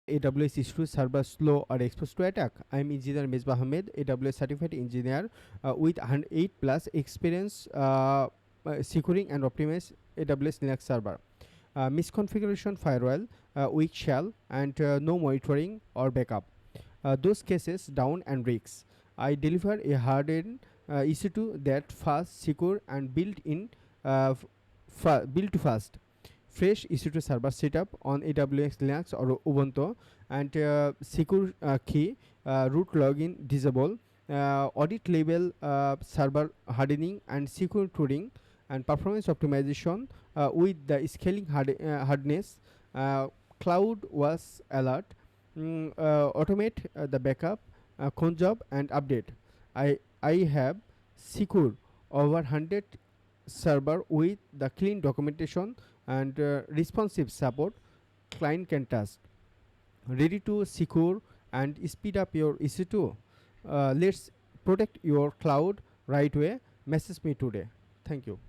AWS EC2 server slow or exposed to attack? I'm Engr Mejba Ahmed, AWS-certified engineer with 8 plus experience securing and optimize AWS Linux server. Misconfiguration firewall, weak shell, and no monitoring or backup. Those cases down and risks. I deliver a hardened EC2 that fast, secure, and built fast. Fresh EC2 server setup on AWS Linux or Ubuntu, and secure key, root login disable, audit label server hardening and secure tuning, and performance optimization with the scaling hardness. CloudWatch alert, automate the backup, conjob and update. I have secure over 100 server with the clean documentation and responsive support client can trust. Ready to secure and speed up your EC2. Let's protect your cloud right way. Message me today. Thank you.